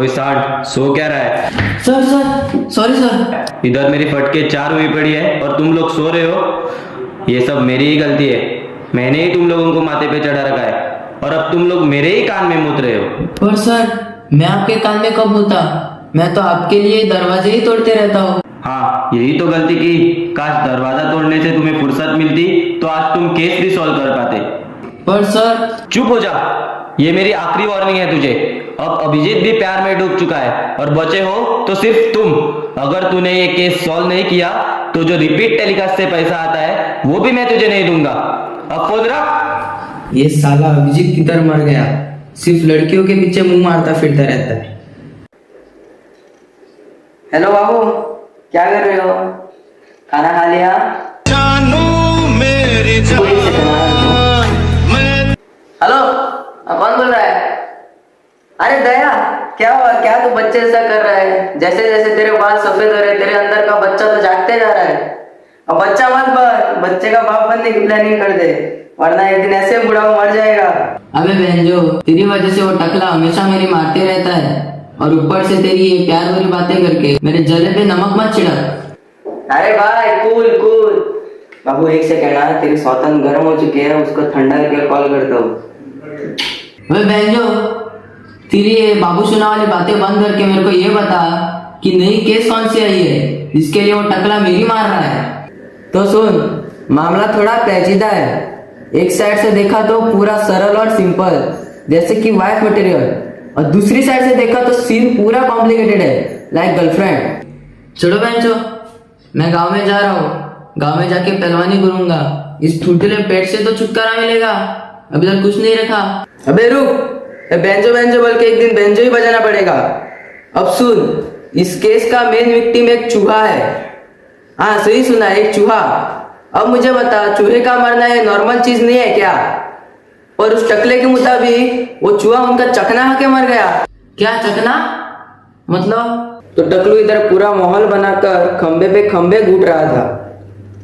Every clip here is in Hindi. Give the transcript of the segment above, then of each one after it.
ओए साठ, सो क्या रहा है? Sir sir sorry sir. इधर मेरी फटके 4 हुई पड़ी है और तुम लोग सो रहे हो। ये सब मेरी ही गलती है। मैंने ही तुम लोगों को माथे पे चढ़ा रखा है और अब तुम लोग मेरे ही कान में मुत रहे हो। पर सर मैं आपके कान में कब होता? मैं तो आपके लिए दरवाजे ही तोड़ते रहता हूँ। हाँ, यही तो गलती की। काश दरवाजा तोड़ने से तुम्हें फुर्सत मिलती तो आज तुम केस भी सॉल्व कर पाते। पर सर। चुप हो जा। ये मेरी आखिरी वार्निंग है तुझे। अब अभिजीत भी प्यार में डूब चुका है और बचे हो तो सिर्फ तुम। अगर तूने ये केस सॉल्व नहीं किया तो जो रिपीट टेलीकास्ट से पैसा आता है वो भी मैं तुझे नहीं दूंगा। अब फोन रख। ये साला अभिजीत किधर मर गया? सिर्फ लड़कियों के पीछे मुंह मारता फिरता रहता है। हेलो बाबू, क्या कर रहे हो? खाना खा लिया? हेलो, कौन बोल रहा है? अरे दया, क्या हुआ? क्या तू बच्चे ऐसा कर रहा है? जैसे जैसे तेरे बाल सफेद हो रहे, तेरे अंदर का बच्चा तो जागते जा रहा है। अब बच्चा मत बन, बच्चे का बाप बनने की प्लानिंग कर दे, वरना एक दिन ऐसे बूढ़ा वो मर जाएगा। अबे बहनजो, तेरी वजह से वो टकला हमेशा मेरी मारते रहता है और ऊपर से तेरी ये प्यार भरी बातें करके मेरे जले पे नमक मत छिड़क। अरे भाई कूल कूल। बाबू एक सेकंड, तेरी सौतन गर्म हो चुकी है, उसको ठंडा करके कॉल करता हूँ। अबे बहनजो, तेरी ये बाबू सुना वाली बातें बंद करके मेरे को ये बता कि नई केस कौन सी आई है जिसके लिए वो टकला मेरी मार रहा है। तो सुन, मामला थोड़ा पेचीदा है। एक साइड से देखा तो पूरा सरल और सिंपल, जैसे कि वाइफ मटेरियल, और दूसरी साइड से देखा तो सीन पूरा कॉम्प्लिकेटेड है, लाइक गर्लफ्रेंड। चलो बहनचो, मैं गांव में जा रहा हूँ। गांव में जाके पहलवानी करूंगा। इस ठुठुले पेट से तो छुटकारा मिलेगा। अभी तक कुछ नहीं रखा। अबे रुक, बेंजो बेंजो बोल के एक दिन बेंजो ही बजाना पड़ेगा। अब सुन, इस केस का मेन विक्टिम एक चूहा है। हाँ सही सुना, एक चूहा। अब मुझे बता, चूहे का मरना ये नॉर्मल चीज नहीं है क्या? और उस टकले के मुताबिक वो चूहा उनका चकना खा के मर गया। क्या चकना मतलब? तो टकलू इधर पूरा माहौल बनाकर खंबे पे खंबे घूट रहा था,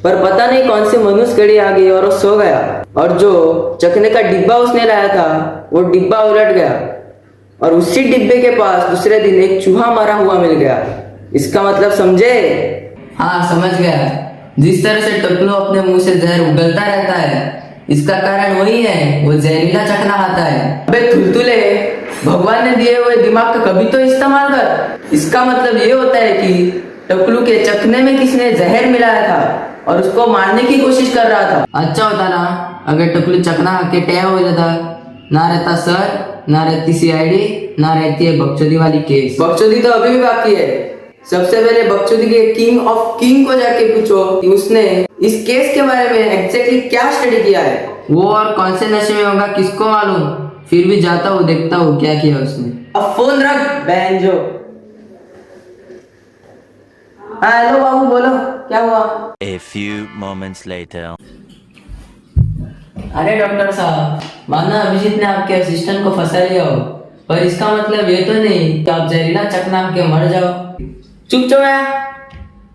पर पता नहीं कौन सी मनुष्य कड़ी आ गई और वो सो गया। और जो चकने का डिब्बा उसने लाया था वो डिब्बा उलट गया और उसी डिब्बे के पास दूसरे दिन एक चूहा मरा हुआ मिल गया। इसका मतलब समझे? हाँ समझ गया। जिस तरह से टकलू अपने मुंह से जहर उगलता रहता है, इसका कारण वही है, वो जहरीला चकना खाता है। अबे थुलथुले, भगवान ने दिए हुए दिमाग का कभी तो इस्तेमाल कर। इसका मतलब ये होता है कि टकलू के चकने में किसने जहर मिलाया था और उसको मारने की कोशिश कर रहा था। अच्छा होता ना अगर टकलू चकना के टैव हो जाता, ना रहता सर, ना रहती सीआईडी, ना रहती है बकचोदी वाली केस। बकचोदी तो अभी भी बाकी है। सबसे पहले बकचोदी के किंग ऑफ किंग को जाके पूछो कि उसने इस केस के बारे में एग्जैक्टली क्या स्टडी किया है। वो और कौन से नशे में होगा किसको मालूम। फिर भी जाता हूँ, देखता हूँ क्या किया उसने। अब फोन रख बैंजो। हाँ हेलो बाबू, बोलो क्या हुआ? A few moments later. अरे डॉक्टर साहब, माना अभिजीत ने आपके असिस्टेंट को फंसा लिया हो, पर इसका मतलब ये तो नहीं कि आप जहरीला चकना के मर जाओ। चुप चुप है।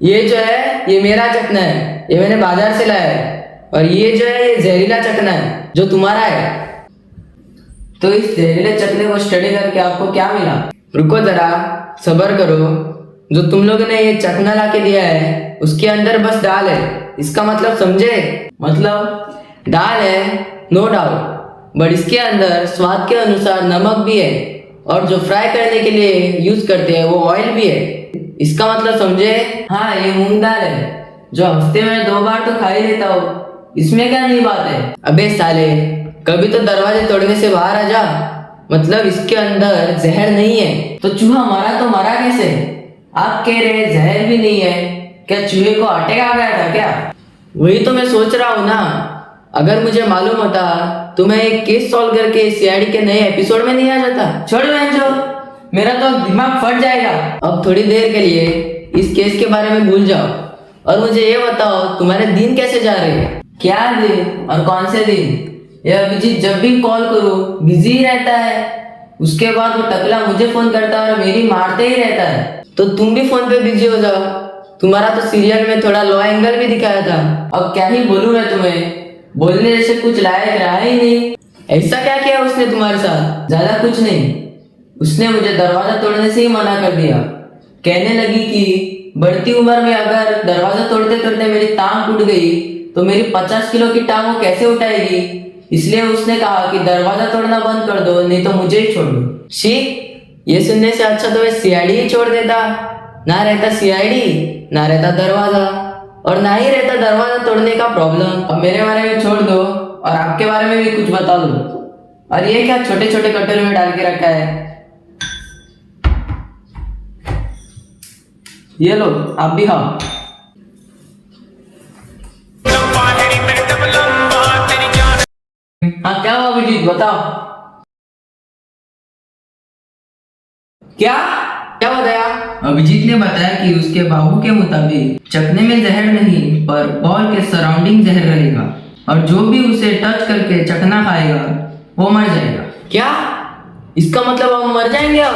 ये जो है ये मेरा चकना है, ये मैंने बाजार से लाया है। और ये जो है ये जहरीला चकना है जो तुम्हारा है। तो इस जहरीले चकने को स्टडी करके आपको क्या मिला? रुको जरा, सब्र करो। जो तुम लोगों ने ये चकना ला के दिया है उसके अंदर बस दाल है। इसका मतलब समझे? मतलब दाल है नो डाउट, बट इसके अंदर स्वाद के अनुसार नमक भी है और जो फ्राई करने के लिए यूज करते हैं वो ऑयल भी है। इसका मतलब समझे? हाँ ये मूंग दाल है जो हफ्ते में 2 बार तो खा ही लेता हूँ। इसमें क्या नई बात है? अबे साले, कभी तो दरवाजे तोड़ने से बाहर आ जा। मतलब इसके अंदर जहर नहीं है तो चूहा मरा तो मरा कैसे? आप कह रहे जहर भी नहीं है, क्या चूहे को अटैक आ गया था क्या? वही तो मैं सोच रहा हूँ ना। अगर मुझे मालूम होता तो मैं एक केस सॉल्व करके सीआईडी के नए एपिसोड में नहीं आ जाता। छोड़ बहनचो, मेरा तो दिमाग फट जाएगा। अब थोड़ी देर के लिए इस केस के बारे में भूल जाओ और मुझे ये बताओ तुम्हारे दिन कैसे जा रहे हैं? क्या दिन और कौन से दिन? यह अभिजीत जब भी कॉल करो बिजी ही रहता है। उसके बाद वो टकला मुझे फोन करता है और मेरी मारते ही रहता है। तो तुम भी फोन पे बिजी हो जाओ। तुम्हारा तो सीरियल में थोड़ा लो एंगल भी दिखाया था। अब क्या ही बोलूं मैं तुम्हें, बोलने जैसे कुछ लायक रहा ही नहीं। ऐसा क्या किया उसने तुम्हारे साथ? ज्यादा कुछ नहीं, उसने मुझे दरवाजा तोड़ने से ही मना कर दिया। कहने लगी कि बढ़ती उम्र में अगर दरवाजा तोड़ते तोड़ते मेरी टांग टूट गई तो मेरी 50 किलो की टांग वो कैसे उठाएगी। इसलिए उसने कहा कि दरवाजा तोड़ना बंद कर दो, नहीं तो मुझे ही छोड़ दो। शी, ये सुनने से अच्छा तो मैं सीआईडी ही छोड़ देता। ना रहता सीआईडी, ना रहता दरवाजा, और ना ही रहता दरवाजा तोड़ने का प्रॉब्लम। अब मेरे बारे में छोड़ दो और आपके बारे में भी कुछ बता दो। और ये क्या छोटे छोटे कटोरे में डाल के रखा है? ये लो, आप भी खाओ। हाँ, क्या हुआ अभिजीत, बताओ। क्या क्या बताया? अभिजीत ने बताया कि उसके बाबू के मुताबिक चखने में जहर नहीं पर बॉल के सराउंडिंग जहर रहेगा, और जो भी उसे टच करके चखना खाएगा वो मर जाएगा। क्या? इसका मतलब हम मर जाएंगे अब?